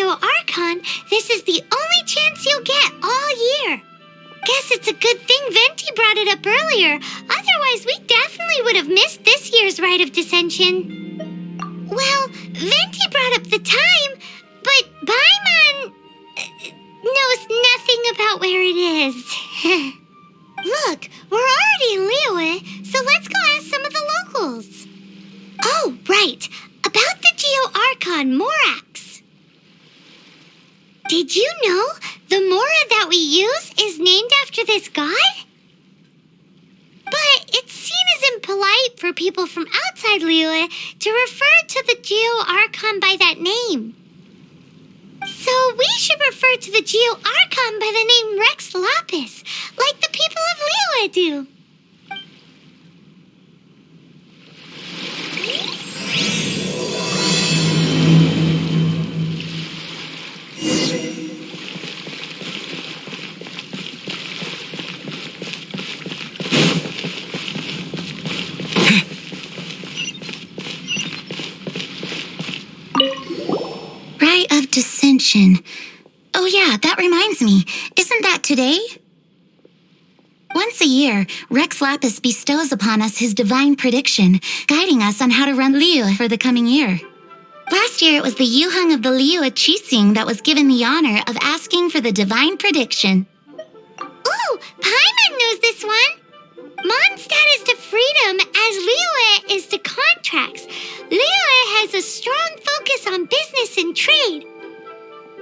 Geo-Archon, this is the only chance you'll get all year. Guess it's a good thing Venti brought it up earlier. Otherwise, we definitely would have missed this year's Rite of Dissension. Well, Venti brought up the time, but Paimon knows nothing about where it is. Look, we're already in Liyue, so let's go ask some of the locals. Oh, right. About the Geo-Archon Morax. Did you know the Mora that we use is named after this god? But it's seen as impolite for people from outside Liyue to refer to the Geo-Archon by that name. So we should refer to the Geo-Archon by the name Rex Lapis, like the people of Liyue do. Rite of Dissension. Oh yeah, that reminds me. Isn't that today? Once a year, Rex Lapis bestows upon us his divine prediction, guiding us on how to run Liyue for the coming year. Last year, it was the Yuheng of the Liyue Qixing that was given the honor of asking for the divine prediction. Ooh, Paimon knows this one. Mondstadt is to freedom as Liyue is to contracts. Liyue has a strong focus on business and trade.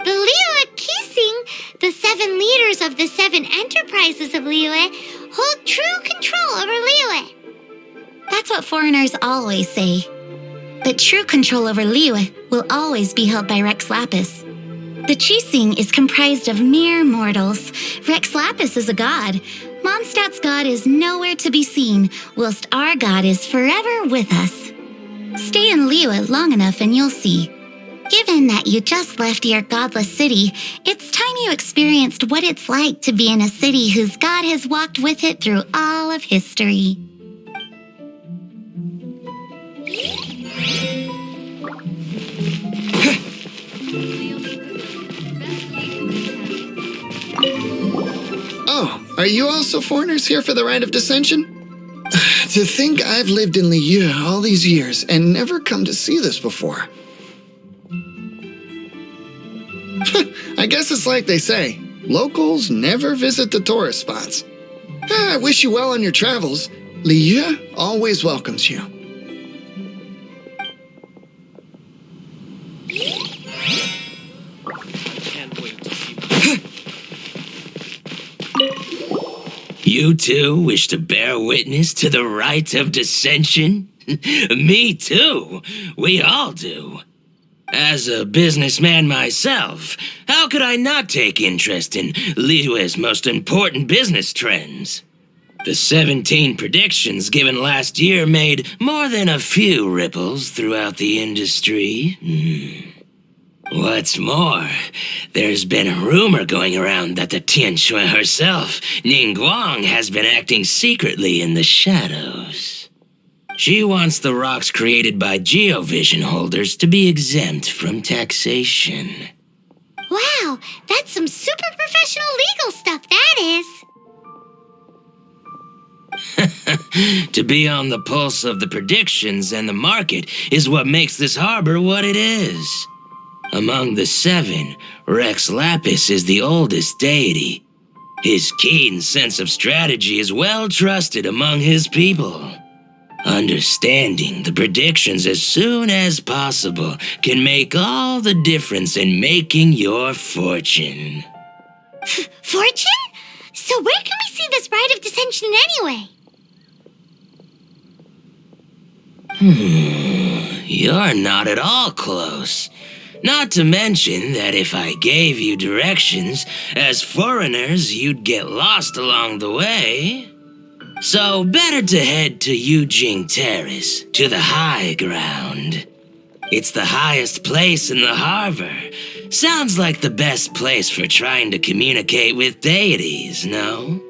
The Liyue Qixing, the 7 leaders of the 7 enterprises of Liyue, hold true control over Liyue. That's what foreigners always say. But true control over Liyue will always be held by Rex Lapis. The Qixing is comprised of mere mortals. Rex Lapis is a god. Mondstadt's god is nowhere to be seen, whilst our god is forever with us. Stay in Liyue long enough and you'll see. Given that you just left your godless city, it's time you experienced what it's like to be in a city whose god has walked with it through all of history. Oh, are you also foreigners here for the Rite of Dissension? To think I've lived in Liyue all these years and never come to see this before. I guess it's like they say, locals never visit the tourist spots. I wish you well on your travels. Liyue always welcomes you. Can't wait to see You two wish to bear witness to the Rite of Dissension? Me too. We all do. As a businessman myself, how could I not take interest in Liyue's most important business trends? The 17 predictions given last year made more than a few ripples throughout the industry. What's more, there's been a rumor going around that the Tianshui herself, Ningguang, has been acting secretly in the shadows. She wants the rocks created by geovision holders to be exempt from taxation. Wow, that's some super professional legal stuff, that is. To be on the pulse of the predictions and the market is what makes this harbor what it is. Among the 7, Rex Lapis is the oldest deity. His keen sense of strategy is well trusted among his people. Understanding the predictions as soon as possible can make all the difference in making your fortune. Fortune? So where can we see this Rite of Dissension anyway? You're not at all close. Not to mention that if I gave you directions, as foreigners, you'd get lost along the way. So better to head to Yujing Terrace, to the high ground. It's the highest place in the harbor. Sounds like the best place for trying to communicate with deities, no?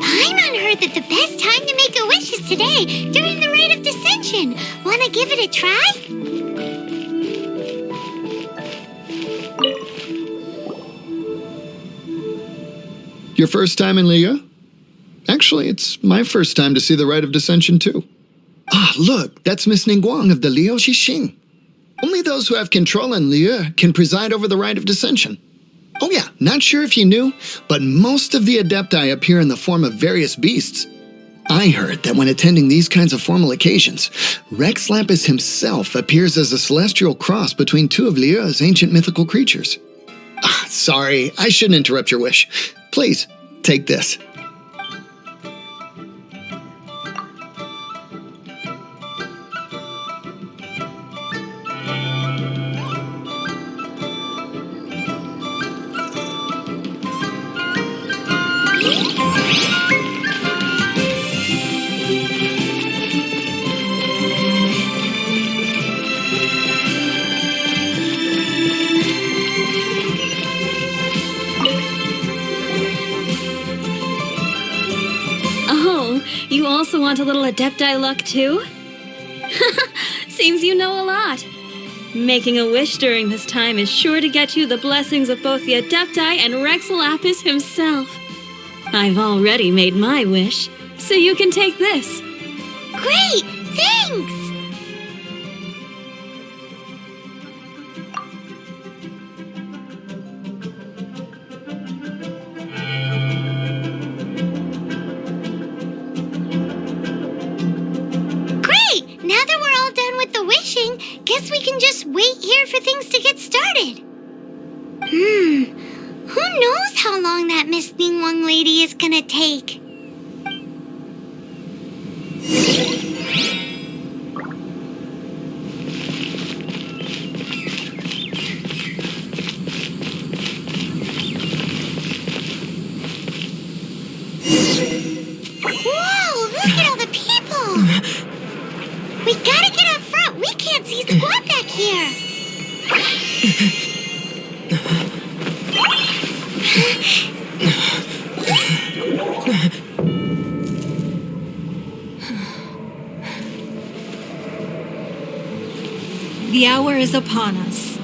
Paimon heard that the best time to make a wish is today, during the Rite of Dissension. Wanna give it a try? Your first time in Liyue? Actually, it's my first time to see the Rite of Dissension, too. Ah, look, that's Miss Ningguang of the Liu Xixing. Only those who have control in Liyue can preside over the Rite of Dissension. Oh yeah, not sure if you knew, but most of the Adepti appear in the form of various beasts. I heard that when attending these kinds of formal occasions, Rex Lapis himself appears as a celestial cross between two of Liyue's ancient mythical creatures. Ah, sorry, I shouldn't interrupt your wish. Please, take this. Oh, you also want a little Adepti luck too? Seems you know a lot. Making a wish during this time is sure to get you the blessings of both the Adepti and Rex Lapis himself. I've already made my wish, so you can take this. Great! Thanks! Great! Now that we're all done with the wishing, guess we can just wait here for things to get started. Who knows how long that Miss Ningguang lady is gonna take? Whoa, look at all the people! We gotta get up front. We can't see squat back here. The hour is upon us.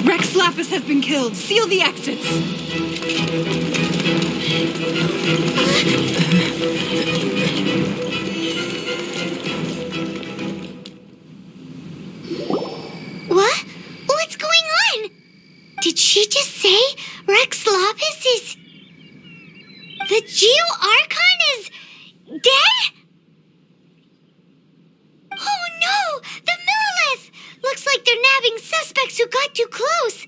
Rex Lapis has been killed. Seal the exits. What? What's going on? Did she just say Rex Lapis is... The Geo Archon is dead? Oh no! The Monolith! Looks like they're nabbing suspects who got too close.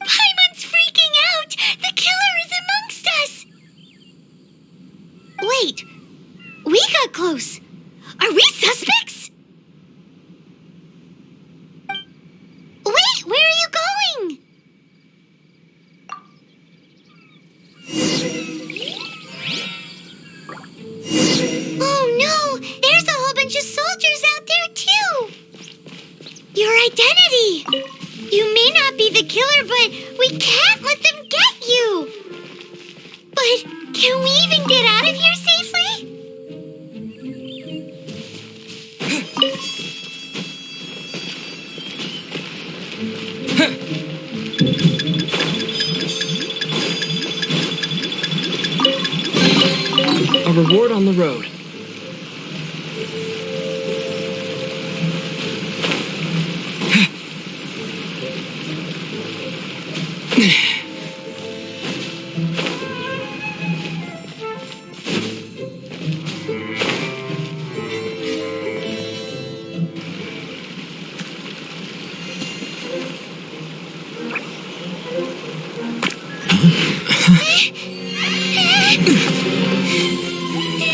Paimon's freaking out! The killer is amongst us! Wait, we got close. Are we suspects? Wait, where are you going? Oh no, there's a whole bunch of soldiers out there too. Your identity. You may not be the killer, but we can't let them get you. But can we even get out of here safely? A reward on the road.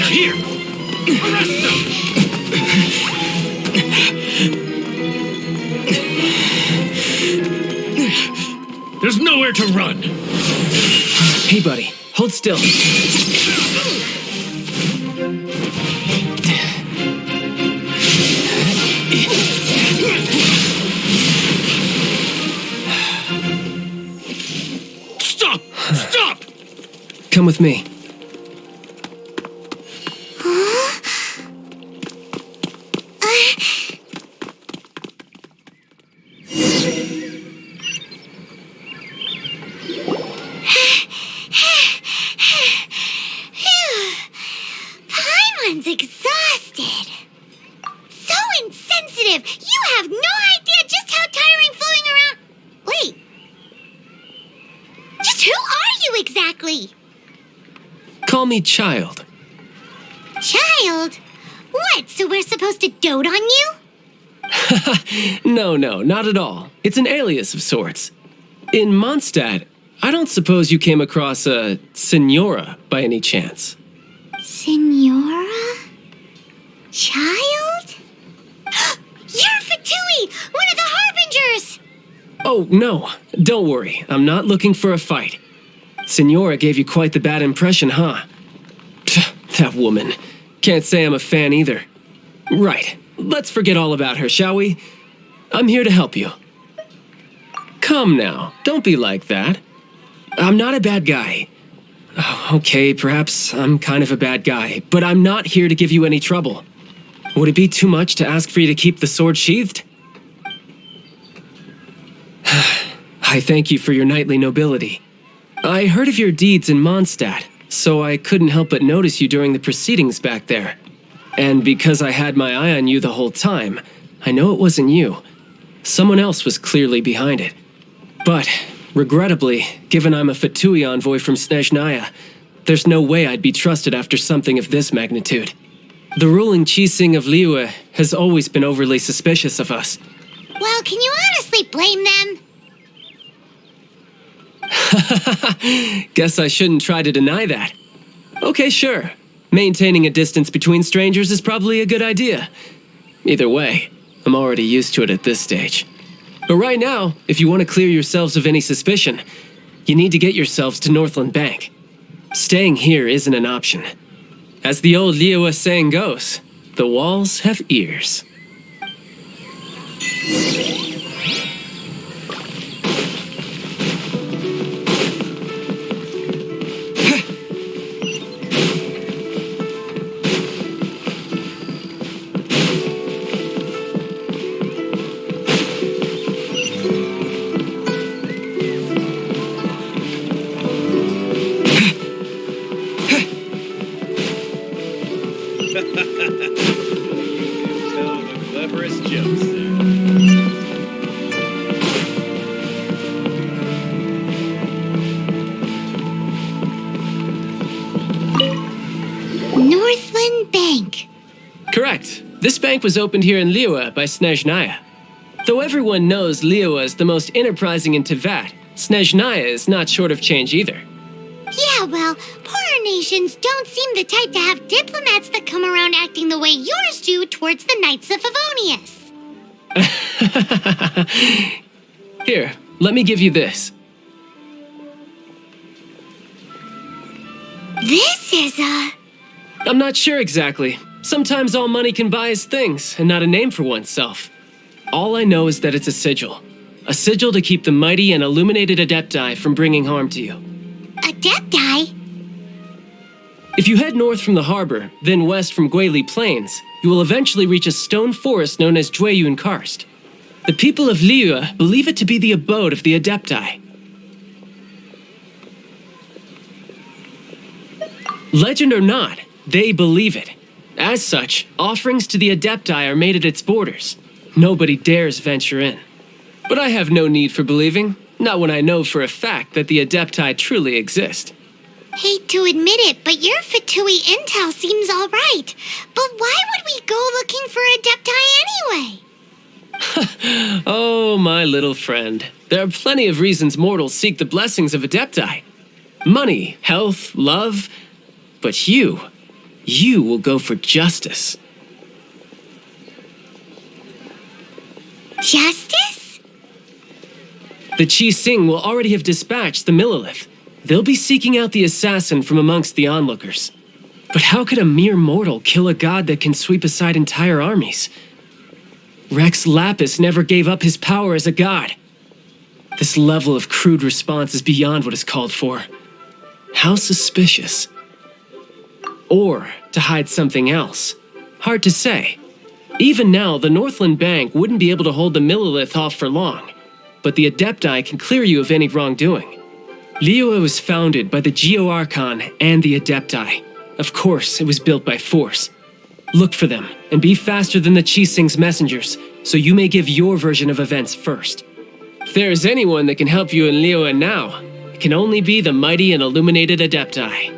Here! Arrest them! There's nowhere to run! Hey, buddy. Hold still. Stop! Stop! Come with me. Paimon's exhausted. So insensitive. You have no idea just how tiring floating around. Wait. Just who are you exactly? Call me Child. Child? What, so we're supposed to dote on you? No, not at all. It's an alias of sorts. In Mondstadt, I don't suppose you came across a Senora by any chance. Senora? Child? You're Fatui, one of the Harbingers! Oh, no. Don't worry. I'm not looking for a fight. Senora gave you quite the bad impression, huh? Pfft, that woman. Can't say I'm a fan either. Right. Let's forget all about her, shall we? I'm here to help you. Come now. Don't be like that. I'm not a bad guy. Oh, okay, perhaps I'm kind of a bad guy, but I'm not here to give you any trouble. Would it be too much to ask for you to keep the sword sheathed? I thank you for your knightly nobility. I heard of your deeds in Mondstadt, so I couldn't help but notice you during the proceedings back there. And because I had my eye on you the whole time, I know it wasn't you. Someone else was clearly behind it. But, regrettably, given I'm a Fatui envoy from Snezhnaya, there's no way I'd be trusted after something of this magnitude. The ruling Qixing of Liyue has always been overly suspicious of us. Well, can you honestly blame them? Guess I shouldn't try to deny that. Okay, sure. Maintaining a distance between strangers is probably a good idea. Either way, I'm already used to it at this stage. But right now, if you want to clear yourselves of any suspicion, you need to get yourselves to Northland Bank. Staying here isn't an option. As the old Liyue saying goes, the walls have ears. Tell the cleverest jokes there. Northland Bank. Correct. This bank was opened here in Liyue by Snezhnaya. Though everyone knows Liyue is the most enterprising in Teyvat, Snezhnaya is not short of change either. Yeah, well, poorer nations don't seem the type to have diplomats that come around acting the way yours do towards the Knights of Favonius. Here, let me give you this. This is I'm not sure exactly. Sometimes all money can buy is things, and not a name for oneself. All I know is that it's a sigil. A sigil to keep the mighty and illuminated Adepti from bringing harm to you. Adepti? If you head north from the harbor, then west from Guili Plains, you will eventually reach a stone forest known as Jueyun Karst. The people of Liyue believe it to be the abode of the Adepti. Legend or not, They believe it. As such, offerings to the Adepti are made at its borders. Nobody dares venture in. But I have no need for believing, not when I know for a fact that the Adepti truly exist. Hate to admit it, but your Fatui intel seems all right. But why would we go looking for Adepti anyway? Oh, my little friend. There are plenty of reasons mortals seek the blessings of Adepti. Money, health, love. But you will go for justice. Justice? The Qi Sing will already have dispatched the Monolith. They'll be seeking out the assassin from amongst the onlookers. But how could a mere mortal kill a god that can sweep aside entire armies? Rex Lapis never gave up his power as a god. This level of crude response is beyond what is called for. How suspicious. Or to hide something else. Hard to say. Even now, the Northland Bank wouldn't be able to hold the Monolith off for long, but the Adepti can clear you of any wrongdoing. Liyue was founded by the Geo-Archon and the Adepti. Of course, it was built by force. Look for them, and be faster than the Qi Sing's messengers, so you may give your version of events first. If there is anyone that can help you in Liyue now, it can only be the mighty and illuminated Adepti.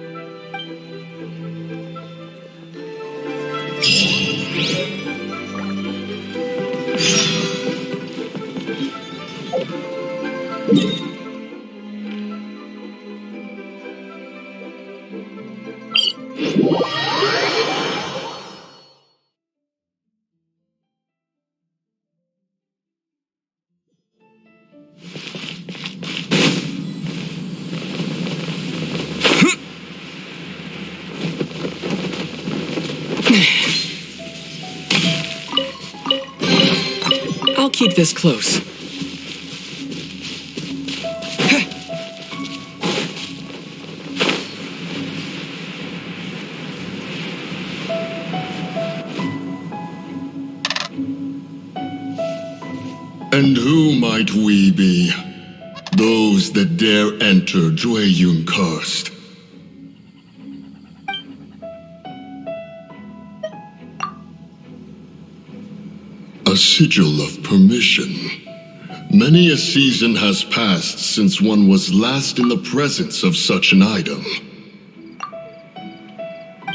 I'll keep this close. And who might we be? Those that dare enter Jueyun Karst. A sigil of permission. Many a season has passed since one was last in the presence of such an item.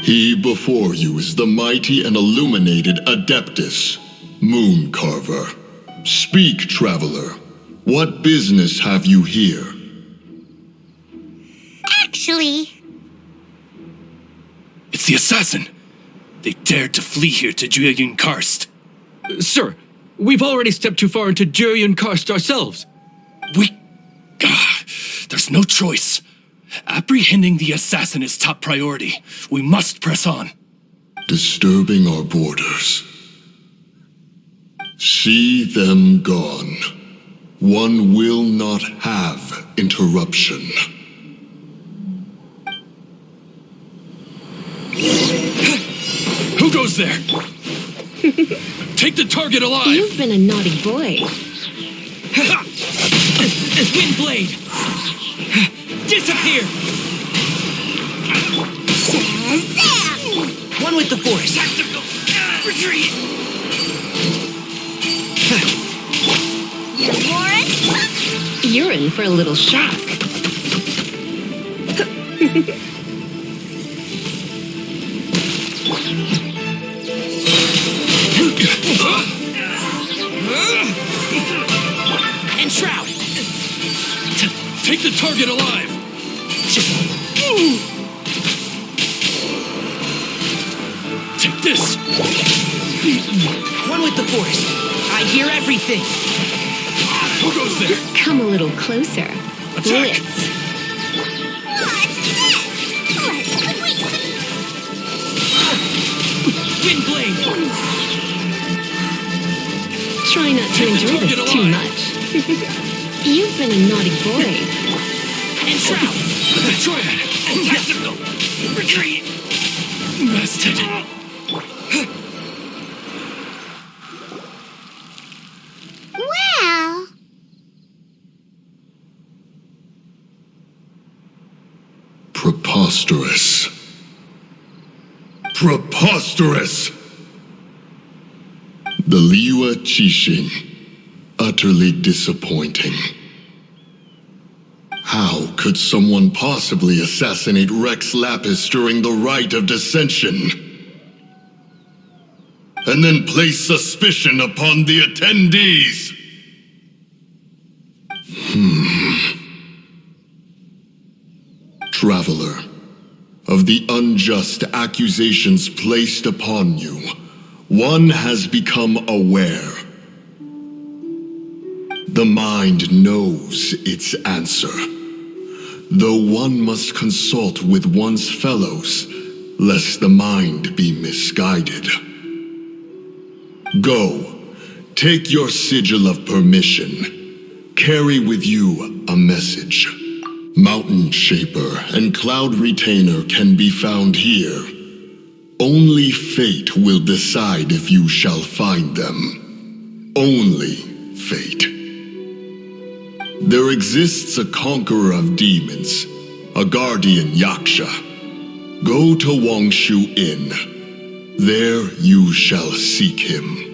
He before you is the mighty and illuminated Adeptus, Moon Carver. Speak, traveler. What business have you here? Actually, It's the assassin! They dared to flee here to Jueyun Karst. Sir, we've already stepped too far into Jueyun Karst ourselves. There's no choice. Apprehending the assassin is top priority. We must press on. Disturbing our borders. See them gone. One will not have interruption. Who goes there? Take the target alive! You've been a naughty boy. Windblade! Disappear! One with the force. Tactical retreat! You're in for a little shock. Enshroud! Take the target alive! Take this! One with the force. I hear everything. Who goes there? Come a little closer. Attack! Windblade! Try not to enjoy this too much. You've been a naughty boy. Enshroud! Triad! Tactical retreat! Masted! well, Preposterous. Preposterous! The Liyue Qixing. Utterly disappointing. How could someone possibly assassinate Rex Lapis during the Rite of Dissension? And then place suspicion upon the attendees? Traveler, of the unjust accusations placed upon you, one has become aware. The mind knows its answer, though one must consult with one's fellows, lest the mind be misguided. Go, take your sigil of permission. Carry with you a message. Mountain Shaper and Cloud Retainer can be found here. Only fate will decide if you shall find them. Only fate. There exists a conqueror of demons, a guardian Yaksha. Go to Wangshu Inn. There you shall seek him.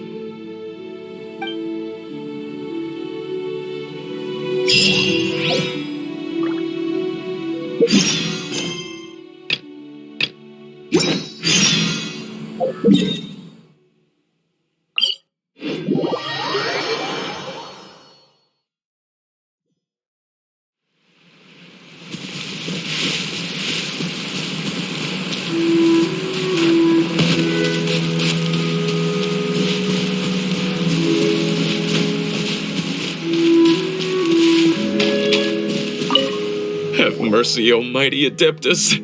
Have mercy, O mighty Adeptus.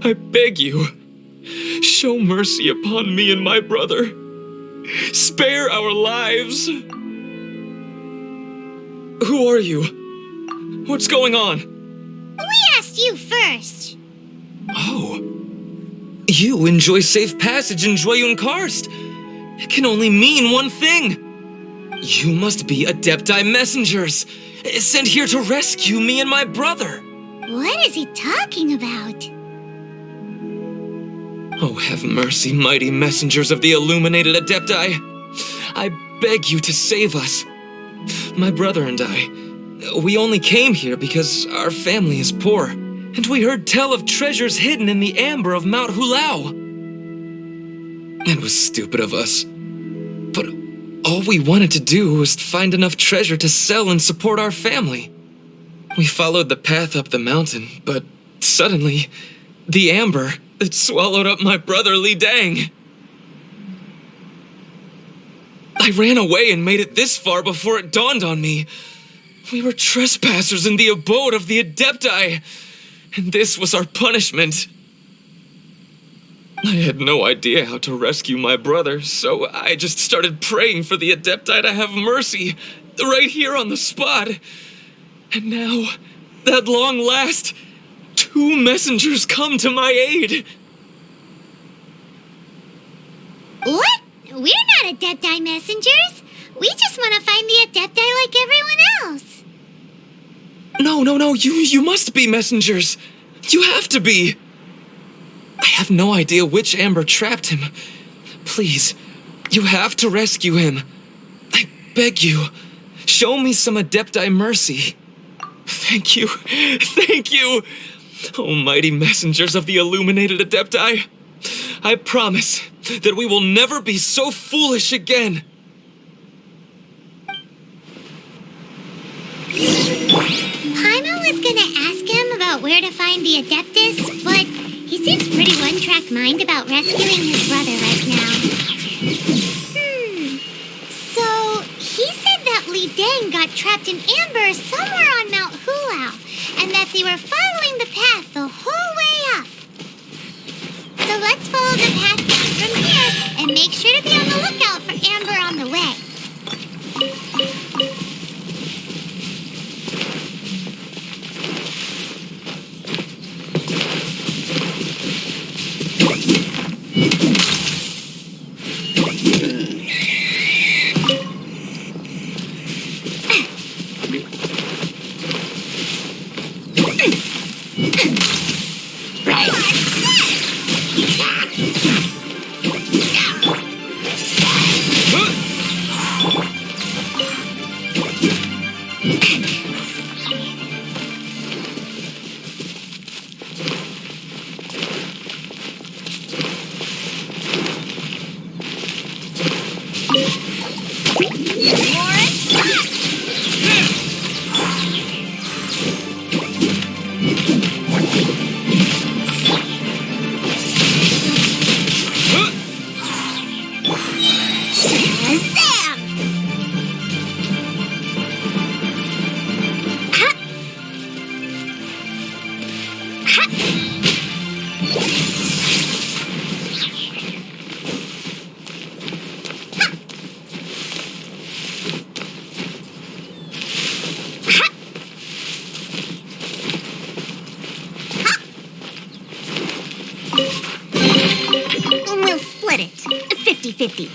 I beg you, show mercy upon me and my brother. Spare our lives. Who are you? What's going on? We asked you first. Oh. You enjoy safe passage in Jueyun Karst. It can only mean one thing. You must be Adepti messengers, sent here to rescue me and my brother. What is he talking about? Oh, have mercy, mighty messengers of the illuminated Adepti. I beg you to save us. My brother and I, we only came here because our family is poor, and we heard tell of treasures hidden in the amber of Mount Hulao. It was stupid of us, but all we wanted to do was find enough treasure to sell and support our family. We followed the path up the mountain, but suddenly, the amber, it swallowed up my brother Li Dang. I ran away and made it this far before it dawned on me. We were trespassers in the abode of the Adepti, and this was our punishment. I had no idea how to rescue my brother, so I just started praying for the Adepti to have mercy, right here on the spot. And now, at long last, 2 messengers come to my aid. What? We're not Adepti messengers. We just want to find the Adepti like everyone else. No, you must be messengers. You have to be. I have no idea which amber trapped him. Please, you have to rescue him. I beg you, show me some Adepti mercy. Thank you. Oh, mighty messengers of the illuminated Adepti. I promise that we will never be so foolish again. Paimon was gonna ask him about where to find the Adeptus, but he seems pretty one-track mind about rescuing his brother right now. So, he said that Li Dang got trapped in amber somewhere on Mount Hulao, and that they were following the path the whole way up. So let's follow the path down from here, and make sure to be on the lookout for amber on the way. We'll split it. 50-50.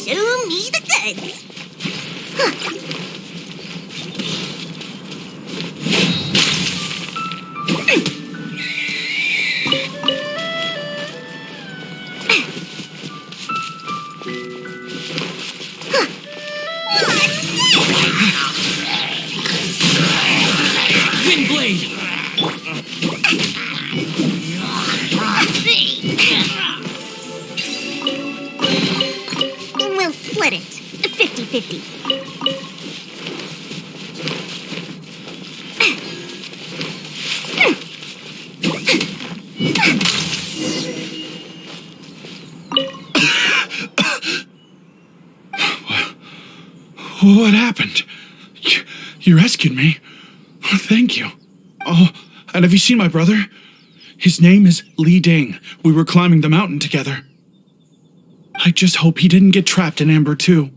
Show me the goods. Windblade! We'll split it. 50-50. What happened? You rescued me. Oh, thank you. Oh, and have you seen my brother? His name is Li Ding. We were climbing the mountain together. I just hope he didn't get trapped in Amber too.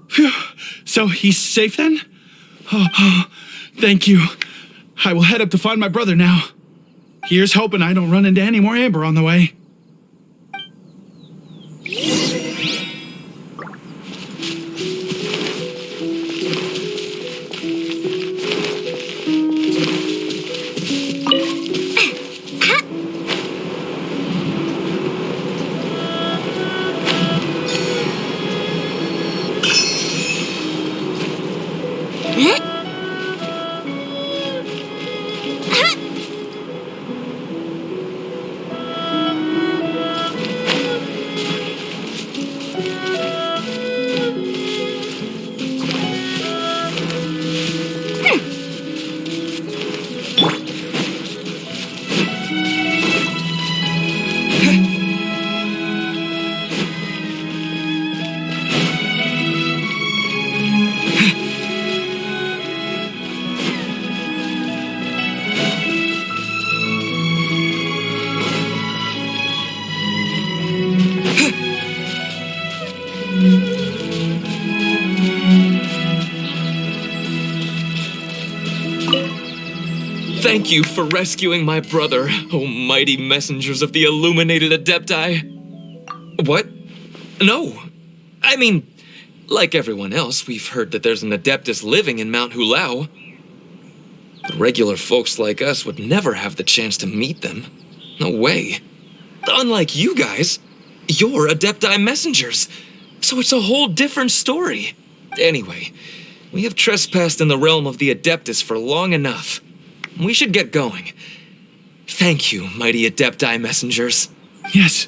Phew. So he's safe then? Oh, thank you. I will head up to find my brother now. Here's hoping I don't run into any more Amber on the way. Thank you for rescuing my brother, O mighty messengers of the illuminated Adepti. What? No. I mean, like everyone else, we've heard that there's an Adeptus living in Mount Hulao. But regular folks like us would never have the chance to meet them. No way. Unlike you guys, you're Adepti messengers, so it's a whole different story. Anyway, we have trespassed in the realm of the Adeptus for long enough. We should get going. Thank you, mighty Adepti messengers. Yes,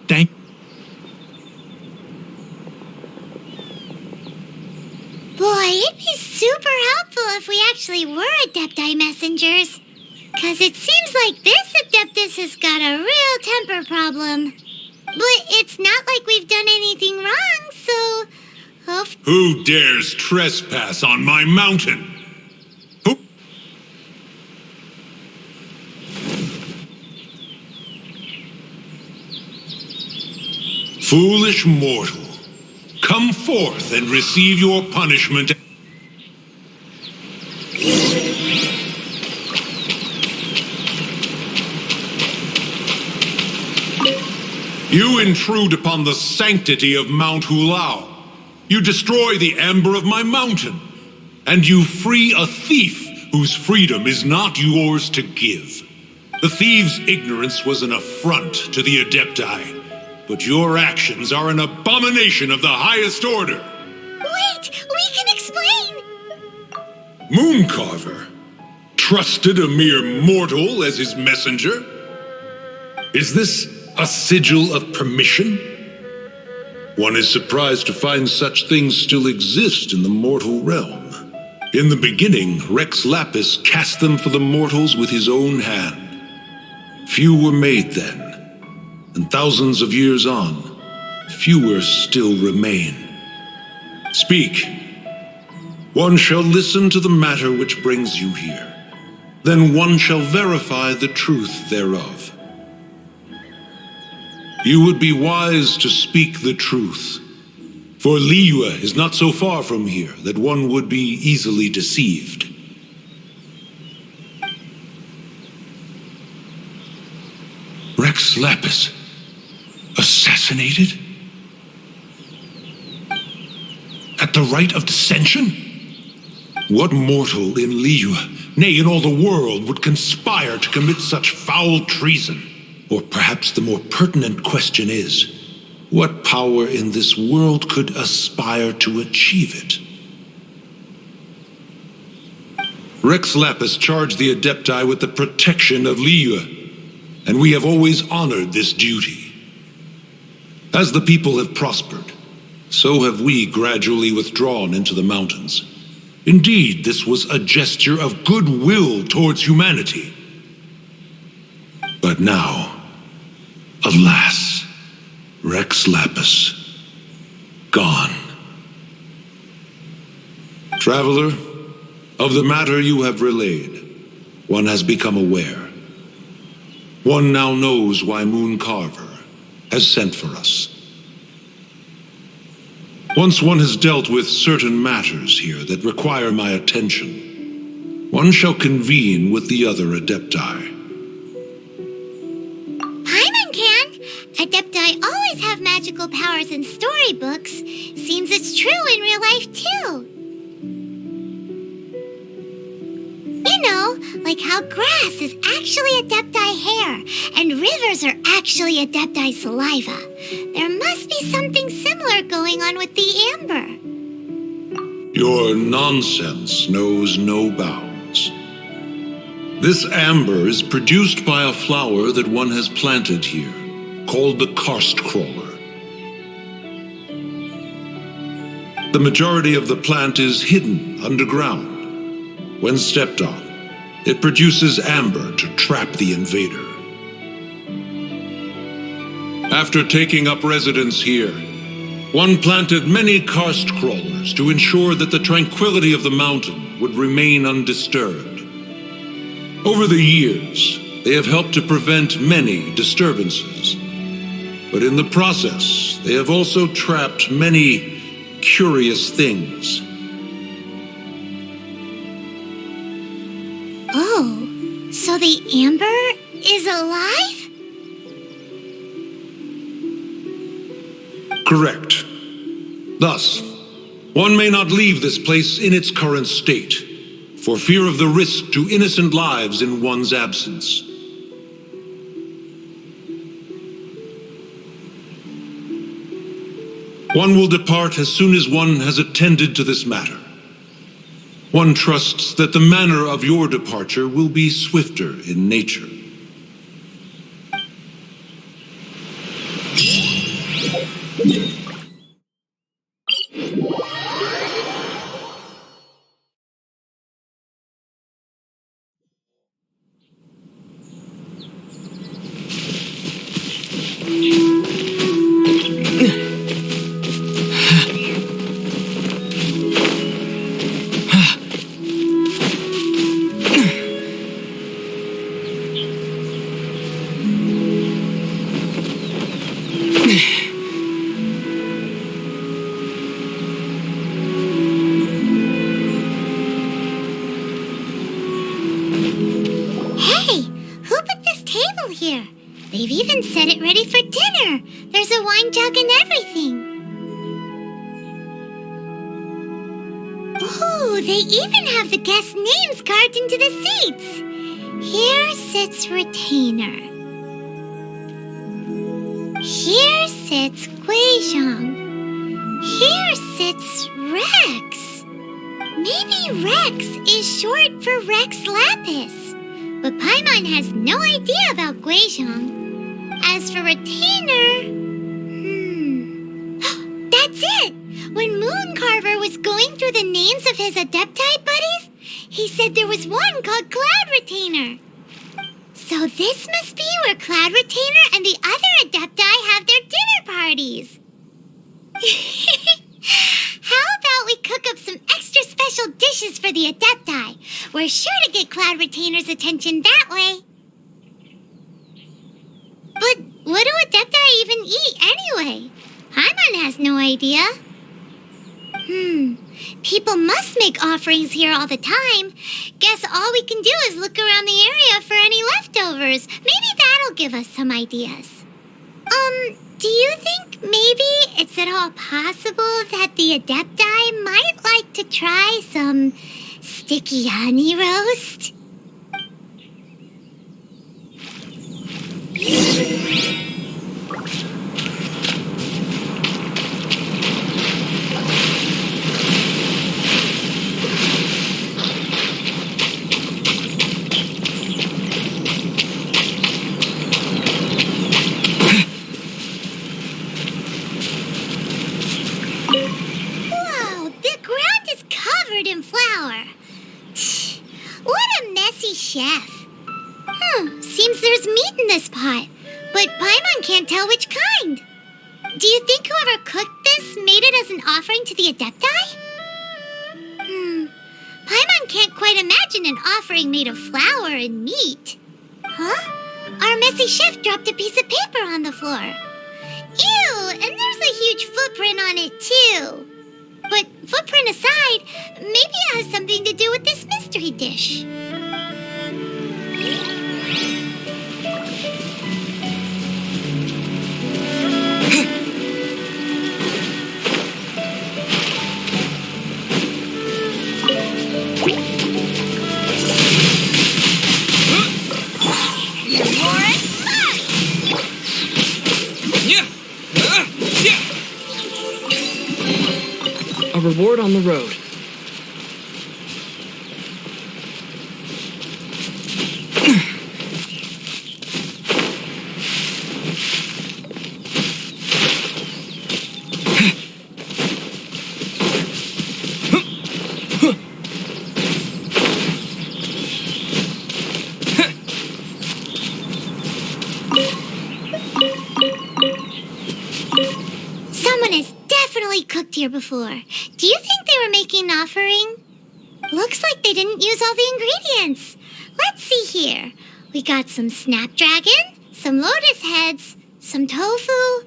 thank... Boy, it'd be super helpful if we actually were Adepti messengers. 'Cause it seems like this Adeptus has got a real temper problem. But it's not like we've done anything wrong, so... Who dares trespass on my mountain? Who? Foolish mortal, come forth and receive your punishment. You intrude upon the sanctity of Mount Hulao. You destroy the amber of my mountain. And you free a thief whose freedom is not yours to give. The thief's ignorance was an affront to the Adepti. But your actions are an abomination of the highest order. Wait, we can explain! Mooncarver trusted a mere mortal as his messenger? Is this a sigil of permission? One is surprised to find such things still exist in the mortal realm. In the beginning, Rex Lapis cast them for the mortals with his own hand. Few were made then, and thousands of years on, fewer still remain. Speak. One shall listen to the matter which brings you here. Then one shall verify the truth thereof. You would be wise to speak the truth, for Liyue is not so far from here that one would be easily deceived. Rex Lapis, assassinated? At the rite of dissension? What mortal in Liyue, nay, in all the world, would conspire to commit such foul treason? Or perhaps the more pertinent question is, what power in this world could aspire to achieve it? Rex Lapis charged the Adepti with the protection of Liyue, and we have always honored this duty. As the people have prospered, so have we gradually withdrawn into the mountains. Indeed, this was a gesture of goodwill towards humanity. But now, alas, Rex Lapis, gone. Traveler, of the matter you have relayed, one has become aware. One now knows why Moon Carver has sent for us. Once one has dealt with certain matters here that require my attention, one shall convene with the other Adepti. Adepti always have magical powers in storybooks. Seems it's true in real life, too. You know, like how grass is actually Adepti hair, and rivers are actually Adepti saliva. There must be something similar going on with the amber. Your nonsense knows no bounds. This amber is produced by a flower that one has planted here, called the karst crawler. The majority of the plant is hidden underground. When stepped on, it produces amber to trap the invader. After taking up residence here, one planted many karst crawlers to ensure that the tranquility of the mountain would remain undisturbed. Over the years, they have helped to prevent many disturbances. But in the process, they have also trapped many curious things. Oh, so the amber is alive? Correct. Thus, one may not leave this place in its current state, for fear of the risk to innocent lives in one's absence. One will depart as soon as one has attended to this matter. One trusts that the manner of your departure will be swifter in nature. They've even set it ready for dinner. There's a wine jug and everything. Ooh, they even have the guest names carved into the seats. Here sits Retainer. Here sits Guizhong. Here sits Rex. Maybe Rex is short for Rex Lapis. But Paimon has no idea about Guizhong. As for Retainer... That's it! When Mooncarver was going through the names of his Adepti buddies, he said there was one called Cloud Retainer. So this must be where Cloud Retainer and the other Adepti have their dinner parties. How about we cook up some extra special dishes for the Adepti? We're sure to get Cloud Retainer's attention that way. But what do Adepti even eat anyway? Paimon has no idea. People must make offerings here all the time. Guess all we can do is look around the area for any leftovers. Maybe that'll give us some ideas. Do you think maybe it's at all possible that the Adepti might like to try some sticky honey roast? Whoa, the ground is covered in flour. What a messy chef. Seems there's meat in this pot, but Paimon can't tell which kind. Do you think whoever cooked this made it as an offering to the Adepti? Paimon can't quite imagine an offering made of flour and meat. Huh? Our messy chef dropped a piece of paper on the floor. Ew, and there's a huge footprint on it too. But footprint aside, maybe it has something to do with this mystery dish. A reward on the road. Someone has definitely cooked here before. Do you think they were making an offering? Looks like they didn't use all the ingredients. Let's see here. We got some snapdragon, some lotus heads, some tofu.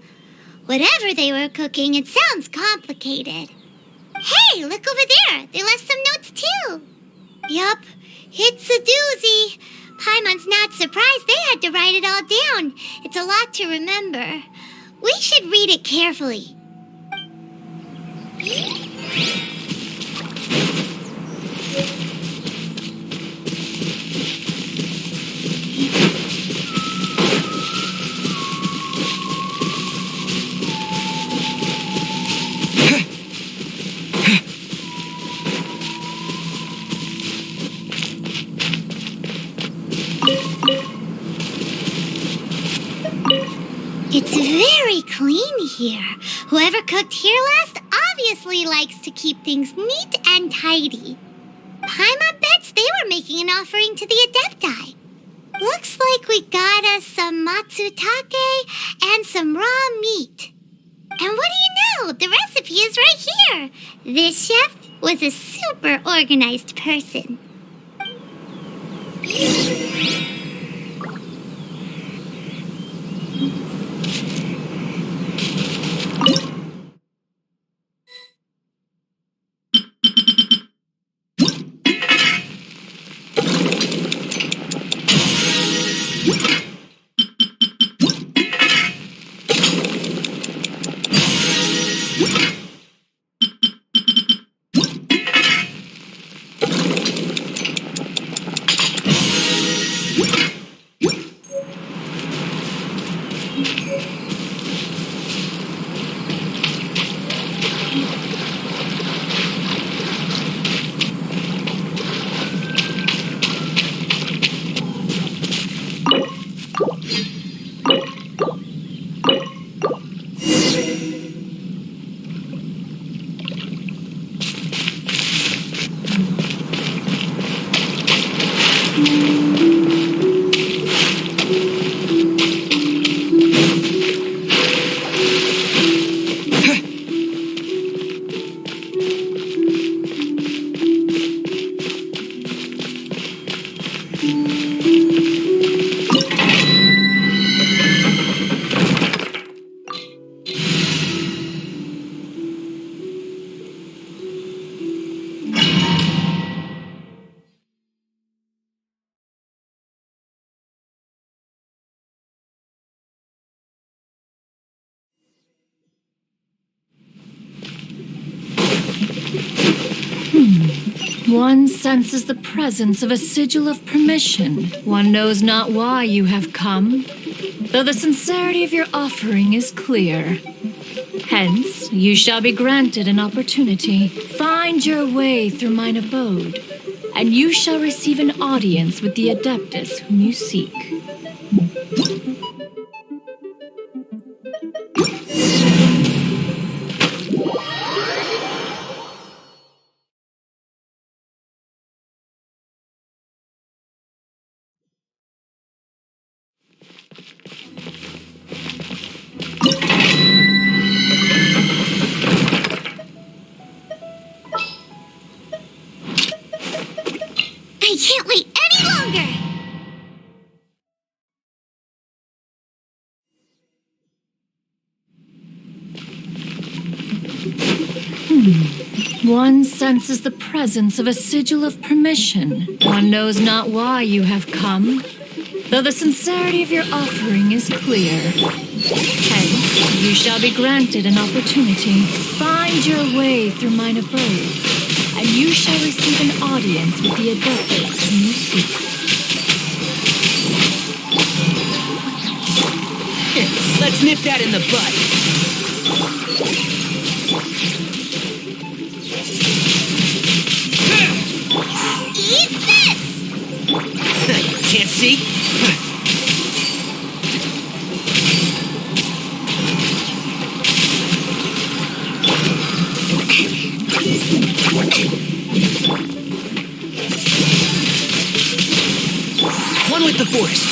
Whatever they were cooking, it sounds complicated. Hey, look over there. They left some notes too. Yup, it's a doozy. Paimon's not surprised they had to write it all down. It's a lot to remember. We should read it carefully. It's very clean here. Whoever cooked here last obviously likes to keep things neat and tidy. Paimon bets they were making an offering to the Adepti. Looks like we got us some matsutake and some raw meat. And what do you know? The recipe is right here. This chef was a super organized person. One senses the presence of a sigil of permission. One knows not why you have come, though the sincerity of your offering is clear. Hence, you shall be granted an opportunity. Find your way through mine abode, and you shall receive an audience with the Adeptus whom you seek. I can't wait any longer! One senses the presence of a sigil of permission. One knows not why you have come, though the sincerity of your offering is clear. Hence, you shall be granted an opportunity. Find your way through mine abode, and you shall receive an audience with the Adeptus whom you seek. Here, let's nip that in the bud. Eat this! Can't see? One with the force.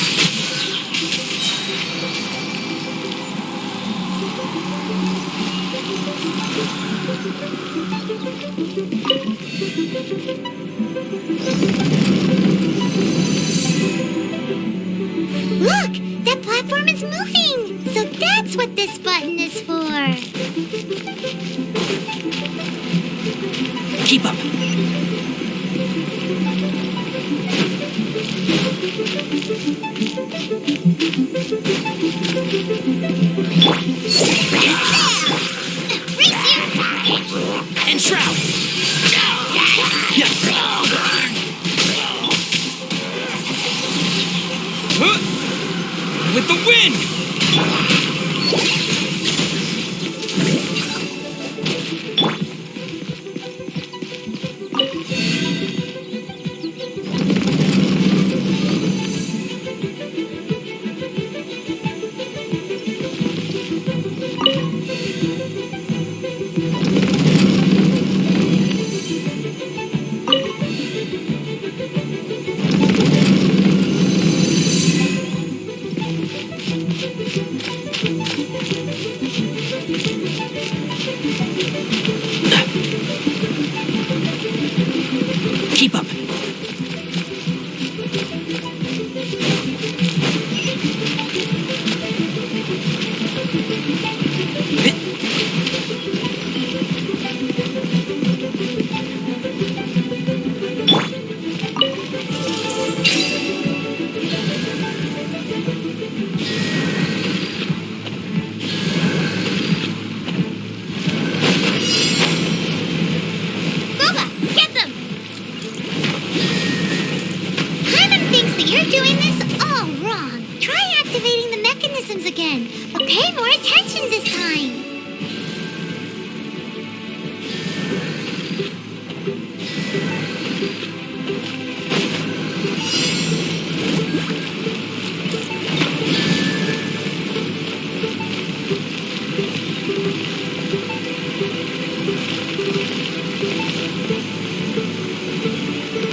Look! That platform is moving! So that's what this button is for! Keep up. Race you! And shroud. With the wind! Keep up. Boba, get them! Hyman thinks that you're doing this all wrong. Try activating the mechanisms again, but pay more attention this time.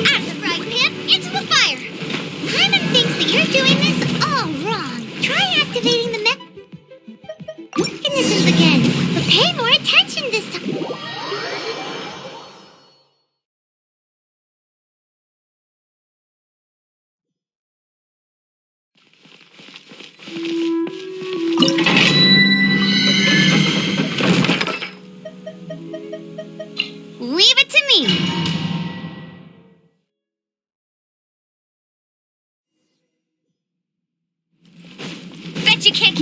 Out of the frying pan, into the fire! Hyman thinks that you're doing this all wrong. Try activating the mechanisms again, but pay more attention this time. Leave it to me. Bet you can't.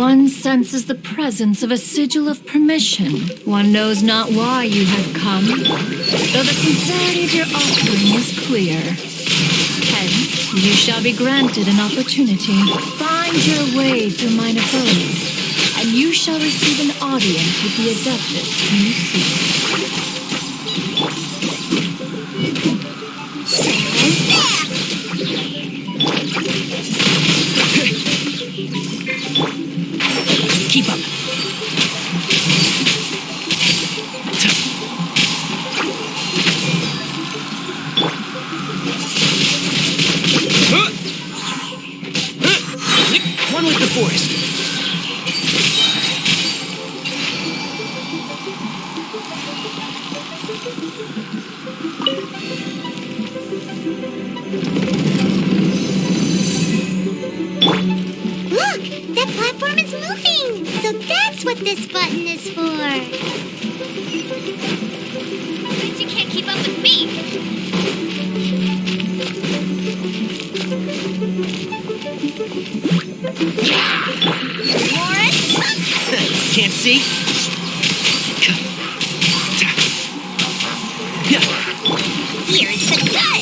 One senses the presence of a sigil of permission. One knows not why you have come, though the sincerity of your offering is clear. Hence, you shall be granted an opportunity. Find your way through mine abode, and you shall receive an audience with the Adeptus whom you Keep up. One with the force. Look! That platform is moving! So that's what this button is for! But you can't keep up with me! Morris? Can't see? Here's the gun!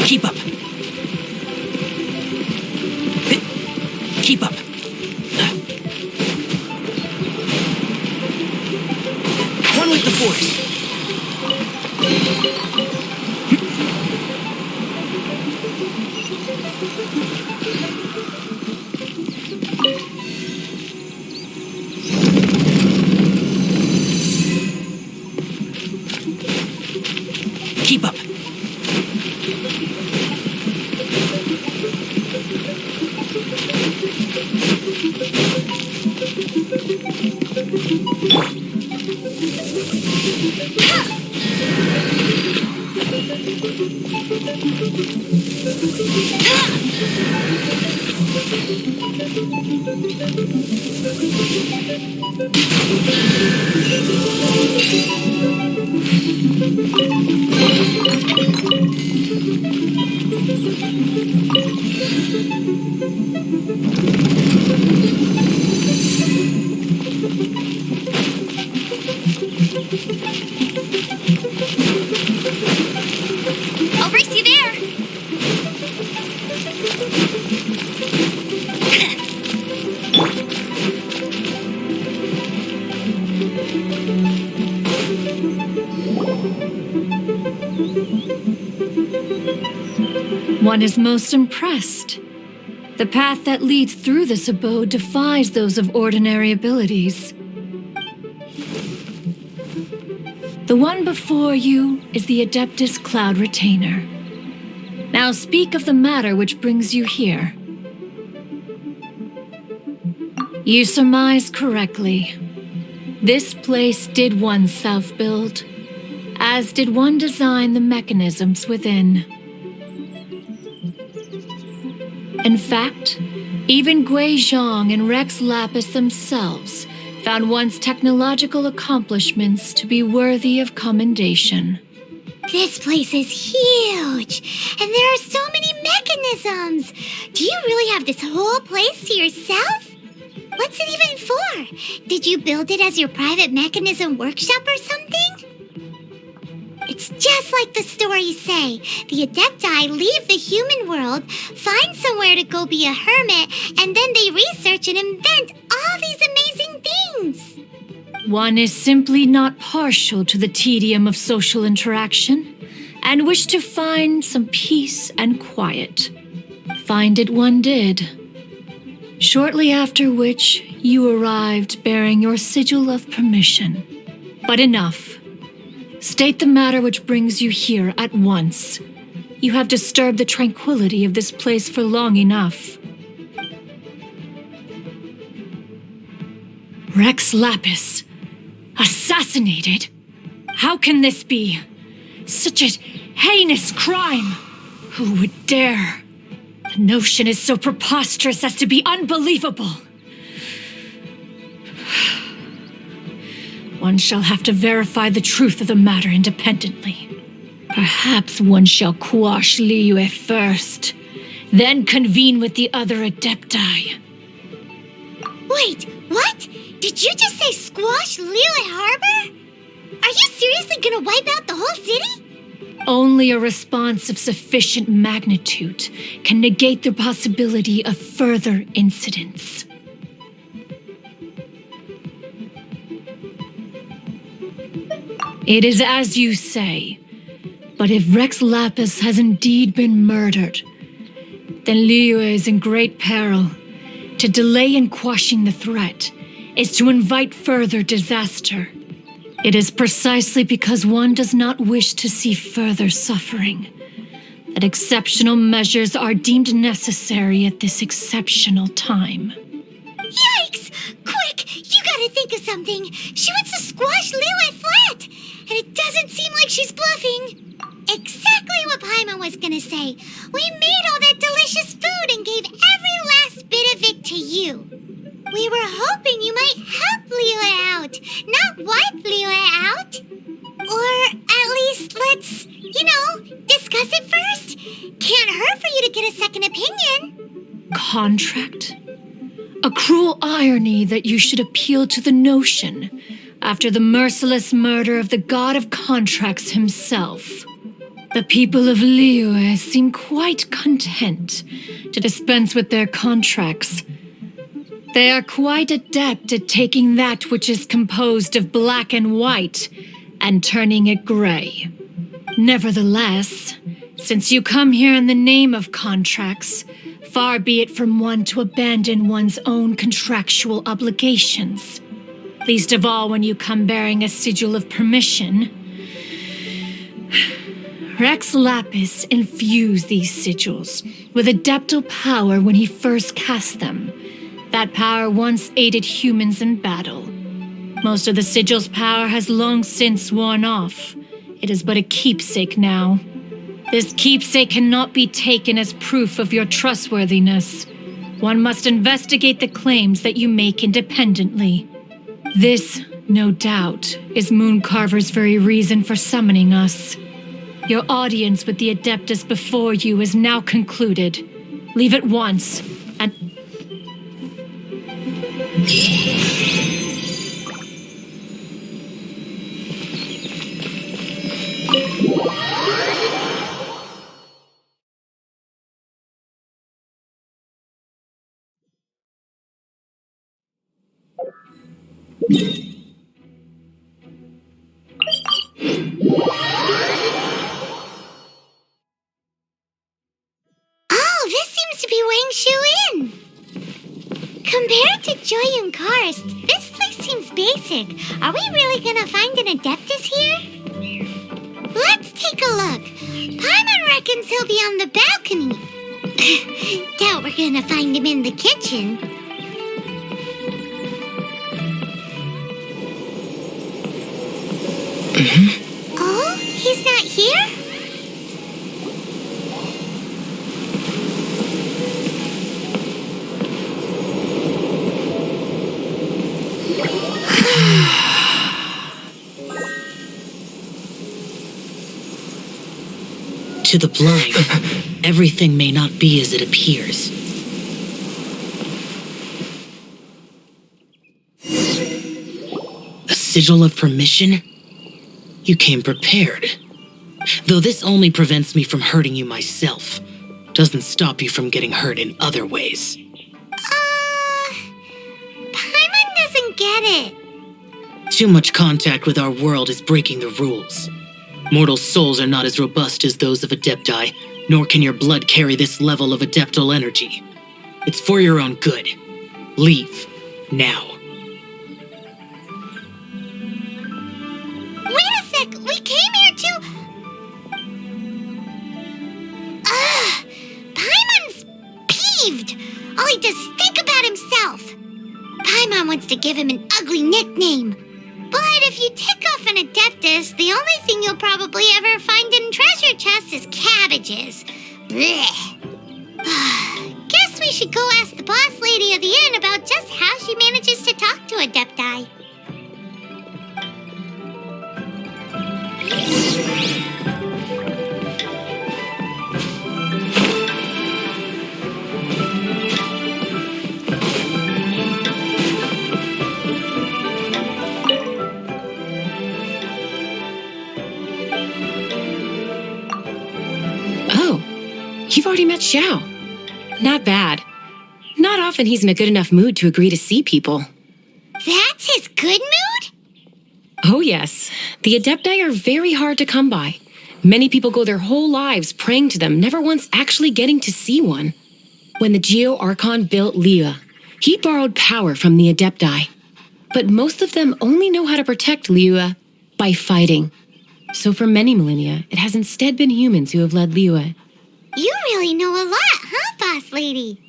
Keep up. Keep up. One with the force. Keep up. I'll race you there! One is most impressed. The path that leads through this abode defies those of ordinary abilities. The one before you is the Adeptus Cloud Retainer. Now speak of the matter which brings you here. You surmise correctly. This place did one self-build, as did one design the mechanisms within. In fact, even Gui Zhang and Rex Lapis themselves found one's technological accomplishments to be worthy of commendation. This place is huge, and there are so many mechanisms. Do you really have this whole place to yourself? What's it even for? Did you build it as your private mechanism workshop or something? It's just like the stories say. The Adepti leave the human world, find somewhere to go be a hermit, and then they research and invent all these amazing things. One is simply not partial to the tedium of social interaction, and wished to find some peace and quiet. Find it one did. Shortly after which, you arrived bearing your sigil of permission. But enough. State the matter which brings you here at once. You have disturbed the tranquility of this place for long enough. Rex Lapis. Assassinated? How can this be? Such a heinous crime! Who would dare? The notion is so preposterous as to be unbelievable. One shall have to verify the truth of the matter independently. Perhaps one shall quash Liyue first, then convene with the other Adepti. Wait, what? Did you just say squash Liyue Harbor? Are you seriously gonna wipe out the whole city? Only a response of sufficient magnitude can negate the possibility of further incidents. It is as you say, but if Rex Lapis has indeed been murdered, then Liyue is in great peril. To delay in quashing the threat is to invite further disaster. It is precisely because one does not wish to see further suffering that exceptional measures are deemed necessary at this exceptional time. Yikes! Quick, you gotta think of something. She wants to squash Liyue flat, and it doesn't seem like she's bluffing. Exactly what Paimon was gonna say. We made all that delicious food and gave every last bit of it to you. We were hoping you might help Liyue out, not wipe Liyue out. Or at least let's, discuss it first. Can't hurt for you to get a second opinion. Contract? A cruel irony that you should appeal to the notion after the merciless murder of the god of contracts himself. The people of Liyue seem quite content to dispense with their contracts. They are quite adept at taking that which is composed of black and white and turning it gray. Nevertheless, since you come here in the name of contracts, far be it from one to abandon one's own contractual obligations. Least of all when you come bearing a sigil of permission. Rex Lapis infused these sigils with adeptal power when he first cast them. That power once aided humans in battle. Most of the sigil's power has long since worn off. It is but a keepsake now. This keepsake cannot be taken as proof of your trustworthiness. One must investigate the claims that you make independently. This, no doubt, is Mooncarver's very reason for summoning us. Your audience with the Adeptus before you is now concluded. Leave at once, and... seems to be Wang Shu in. Compared to Joyun Karst, this place seems basic. Are we really gonna find an Adeptus here? Let's take a look. Paimon reckons he'll be on the balcony. Doubt we're gonna find him in the kitchen. Oh, he's not here? To the blind, everything may not be as it appears. A sigil of permission? You came prepared. Though this only prevents me from hurting you myself, doesn't stop you from getting hurt in other ways. Paimon doesn't get it. Too much contact with our world is breaking the rules. Mortal souls are not as robust as those of Adepti, nor can your blood carry this level of adeptal energy. It's for your own good. Leave. Now. Wait a sec! We came here to... Paimon's peeved! All he does is think about himself. Paimon wants to give him an ugly nickname. But if you tick off an Adeptus, the only thing you'll probably ever find in treasure chests is cabbages. Blech. Guess we should go ask the boss lady of the inn about just how she manages to talk to Adepti. You've already met Xiao. Not bad. Not often he's in a good enough mood to agree to see people. That's his good mood? Oh yes. The Adepti are very hard to come by. Many people go their whole lives praying to them, never once actually getting to see one. When the Geo Archon built Liyue, he borrowed power from the Adepti. But most of them only know how to protect Liyue by fighting. So for many millennia, it has instead been humans who have led Liyue. You really know a lot, huh, boss lady?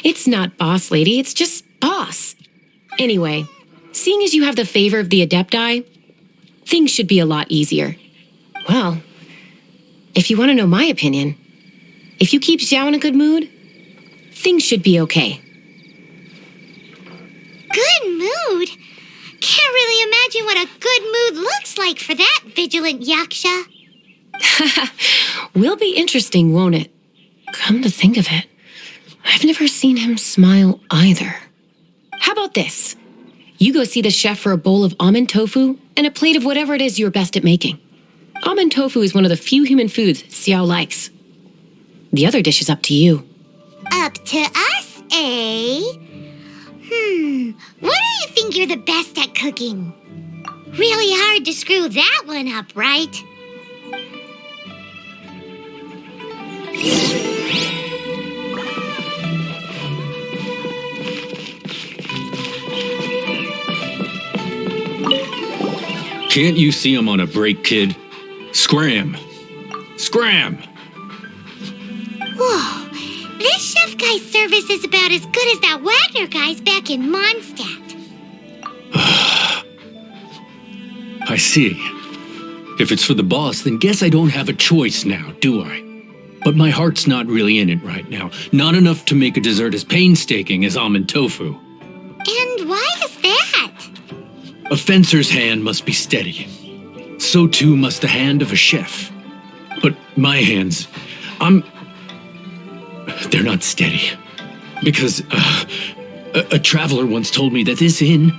It's not boss lady, it's just boss. Anyway, seeing as you have the favor of the Adepti, things should be a lot easier. Well, if you want to know my opinion, if you keep Xiao in a good mood, things should be okay. Good mood? Can't really imagine what a good mood looks like for that vigilant Yaksha. Will be interesting, won't it? Come to think of it, I've never seen him smile either. How about this? You go see the chef for a bowl of almond tofu and a plate of whatever it is you're best at making. Almond tofu is one of the few human foods Xiao likes. The other dish is up to you. Up to us, eh? What do you think you're the best at cooking? Really hard to screw that one up, right? Can't you see I'm on a break, kid? Scram! Scram! Whoa, this chef guy's service is about as good as that Wagner guy's back in Mondstadt. I see. If it's for the boss, then guess I don't have a choice now, do I? But my heart's not really in it right now. Not enough to make a dessert as painstaking as almond tofu. And why is that? A fencer's hand must be steady. So too must the hand of a chef. But my hands, they're not steady. Because a traveler once told me that this inn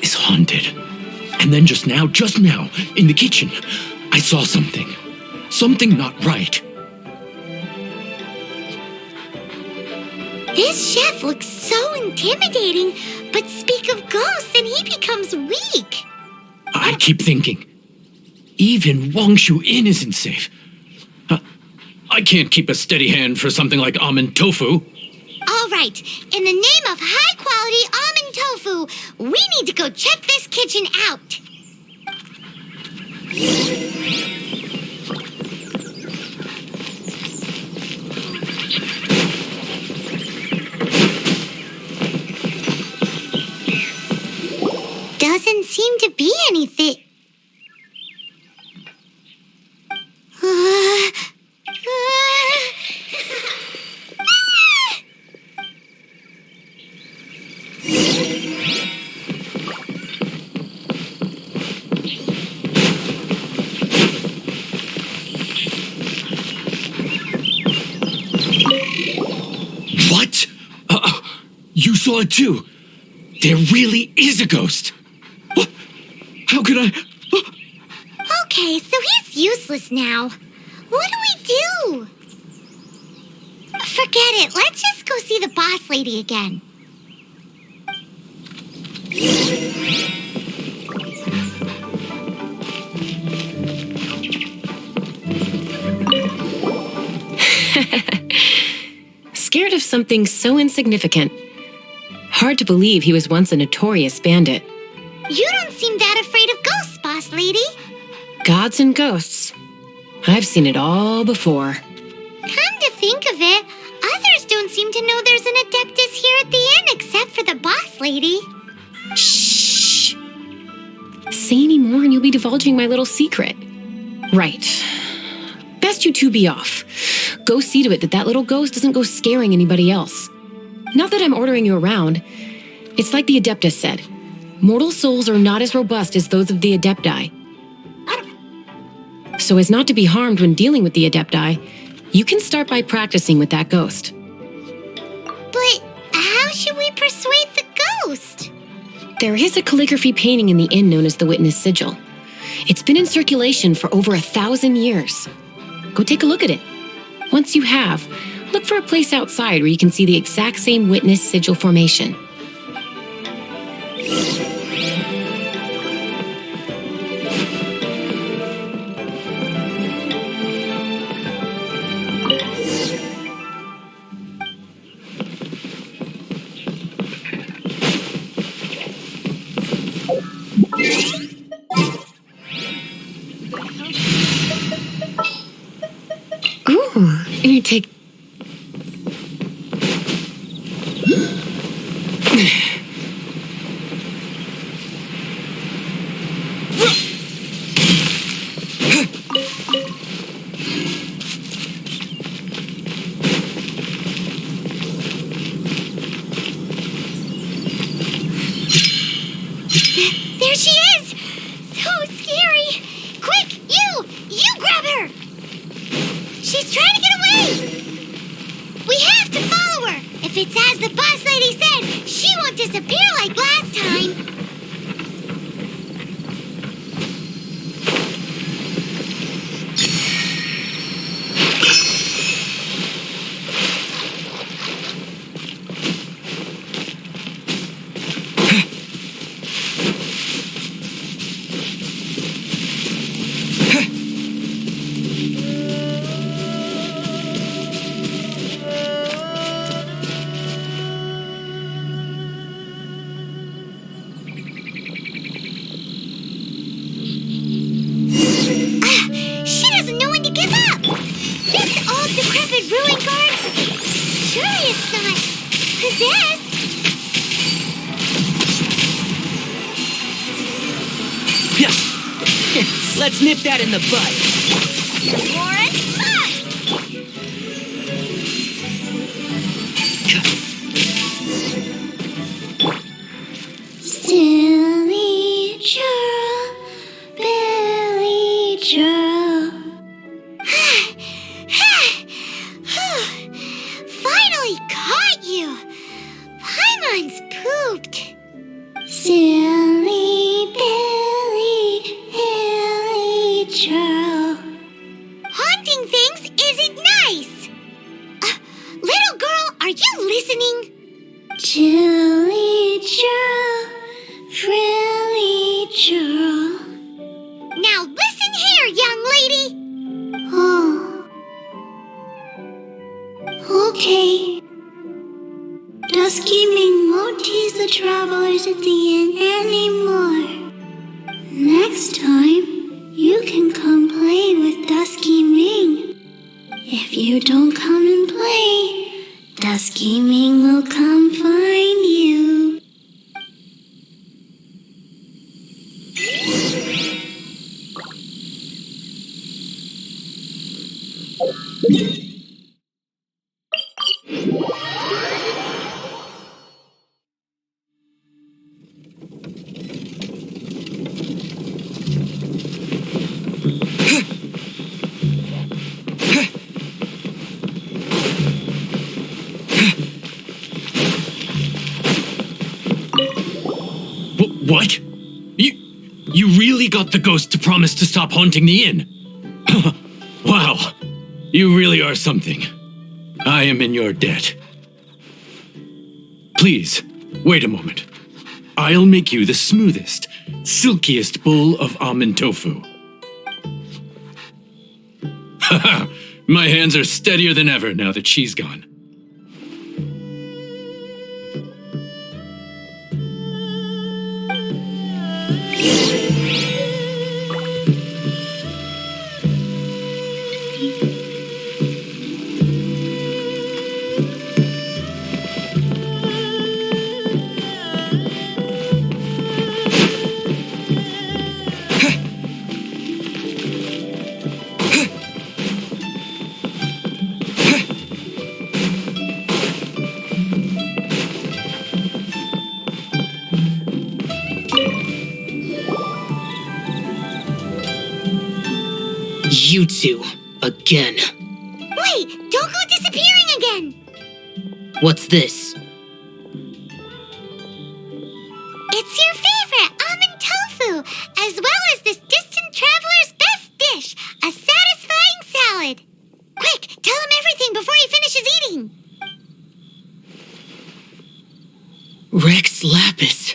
is haunted. And then just now, in the kitchen, I saw something. Something not right. This chef looks so intimidating, but speak of ghosts and he becomes weak. I keep thinking, even Wangshu Inn isn't safe. I I can't keep a steady hand for something like almond tofu. All right, in the name of high-quality almond tofu, we need to go check this kitchen out. Doesn't seem to be anything. What? You saw it too. There really is a ghost. What? How could I? Okay, so he's useless now. What do we do? Forget it. Let's just go see the boss lady again. Scared of something so insignificant. Hard to believe he was once a notorious bandit. You don't seem that afraid of ghosts, boss lady. Gods and ghosts. I've seen it all before. Come to think of it, others don't seem to know there's an Adeptus here at the inn except for the boss lady. Shh. Say any more and you'll be divulging my little secret. Right. Best you two be off. Go see to it that little ghost doesn't go scaring anybody else. Not that I'm ordering you around. It's like the Adeptus said. Mortal souls are not as robust as those of the Adepti. So as not to be harmed when dealing with the Adepti, you can start by practicing with that ghost. But how should we persuade the ghost? There is a calligraphy painting in the inn known as the Witness Sigil. It's been in circulation for over 1,000 years. Go take a look at it. Once you have, look for a place outside where you can see the exact same Witness Sigil formation. Ooh, you take... There she is! So scary! Quick, you grab her! She's trying to get away! We have to follow her! If it's as the boss lady said, she won't disappear like last time! She doesn't know when to give up! This old decrepit ruin guard? Surely it's not possessed! Let's nip that in the bud. Warren, Silly churl, Billy churl. Finally caught you! Paimon's pooped. Silly Billy, Hilly churl. Haunting things isn't nice. Little girl, are you listening? Chilly churl, frilly churl. Now listen here, young lady. Oh. Dusky Ming won't tease the travelers at the inn anymore. Next time, you can come play with Dusky Ming. If you don't come and play, Dusky Ming will come find you. What? You really got the ghost to promise to stop haunting the inn? Wow, you really are something. I am in your debt. Please, wait a moment. I'll make you the smoothest, silkiest bowl of almond tofu. Haha, my hands are steadier than ever now that she's gone. You two, again. Wait, don't go disappearing again! What's this? It's your favorite almond tofu, as well as this distant traveler's best dish, a satisfying salad. Quick, tell him everything before he finishes eating. Rex Lapis.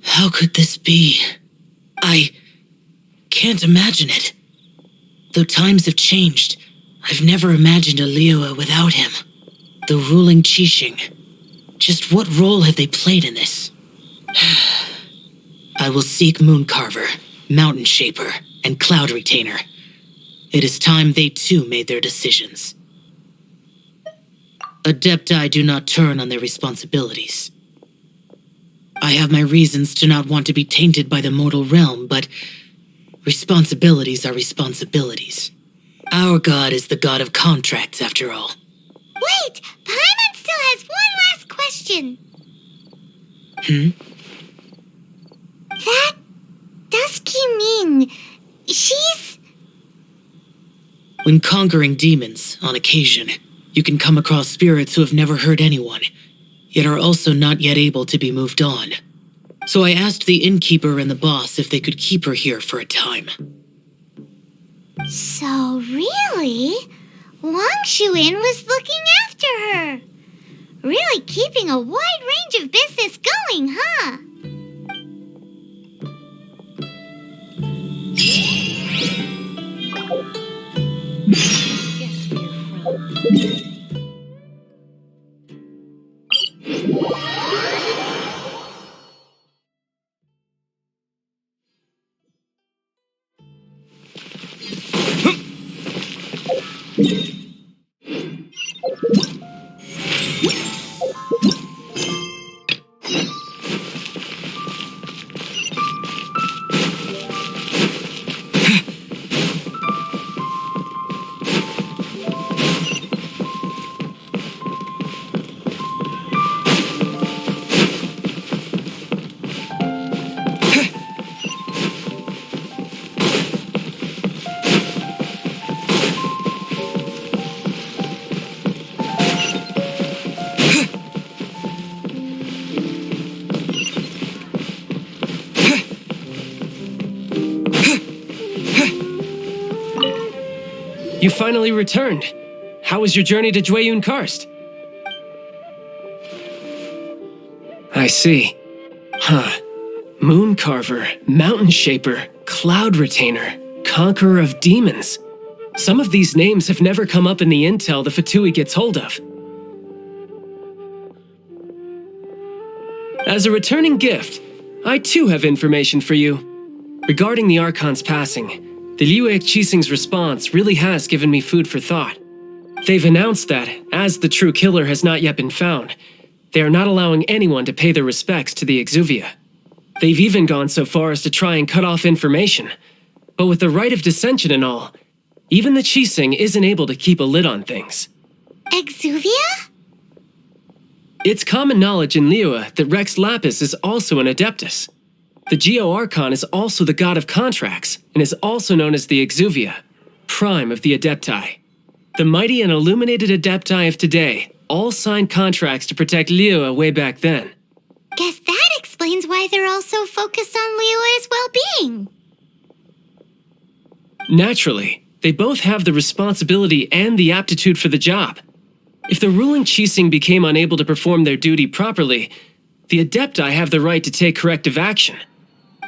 How could this be? I can't imagine it. Though times have changed, I've never imagined a Liyue without him. The ruling Qixing. Just what role have they played in this? I will seek Mooncarver, Mountain Shaper, and Cloud Retainer. It is time they too made their decisions. Adepti do not turn on their responsibilities. I have my reasons to not want to be tainted by the mortal realm, but responsibilities are responsibilities. Our god is the god of contracts, after all. Wait, Paimon still has one last question. That Dusky Ming, she's... When conquering demons, on occasion, you can come across spirits who have never hurt anyone, yet are also not yet able to be moved on. So I asked the innkeeper and the boss if they could keep her here for a time. So really, Wangshu Inn was looking after her. Really keeping a wide range of business going, huh? Guess where you're from. You finally returned. How was your journey to Jueyun Karst? I see. Huh. Mooncarver, Mountain Shaper, Cloud Retainer, Conqueror of Demons. Some of these names have never come up in the intel the Fatui gets hold of. As a returning gift, I too have information for you. Regarding the Archon's passing, the Liyue Qixing's response really has given me food for thought. They've announced that, as the true killer has not yet been found, they are not allowing anyone to pay their respects to the Exuvia. They've even gone so far as to try and cut off information. But with the rite of dissension and all, even the Qixing isn't able to keep a lid on things. Exuvia? It's common knowledge in Liyue that Rex Lapis is also an Adeptus. The Geo-Archon is also the god of contracts, and is also known as the Exuvia, prime of the Adepti. The mighty and illuminated Adepti of today all signed contracts to protect Liyue way back then. Guess that explains why they're all so focused on Liyue's well-being. Naturally, they both have the responsibility and the aptitude for the job. If the ruling Qixing became unable to perform their duty properly, the Adepti have the right to take corrective action.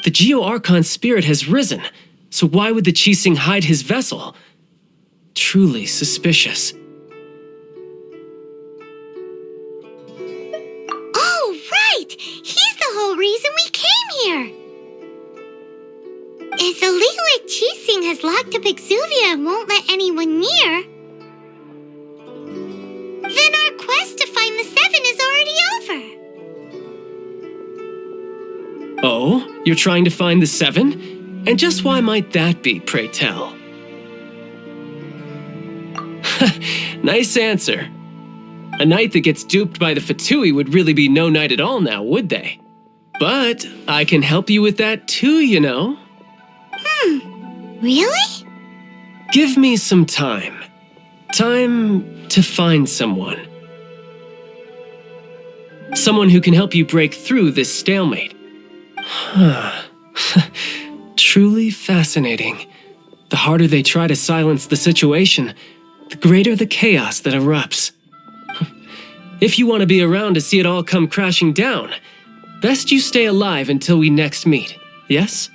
The Geo-Archon's spirit has risen, so why would the Qixing hide his vessel? Truly suspicious. Oh, right! He's the whole reason we came here! If the Liyue Qixing has locked up Exuvia and won't let anyone near, then our quest to find the Seven is already over. Oh, you're trying to find the Seven? And just why might that be, pray tell? Nice answer. A knight that gets duped by the Fatui would really be no knight at all now, would they? But I can help you with that too, you know. Really? Give me some time. Time to find someone. Someone who can help you break through this stalemate. Truly fascinating. The harder they try to silence the situation, the greater the chaos that erupts. If you want to be around to see it all come crashing down, best you stay alive until we next meet, yes?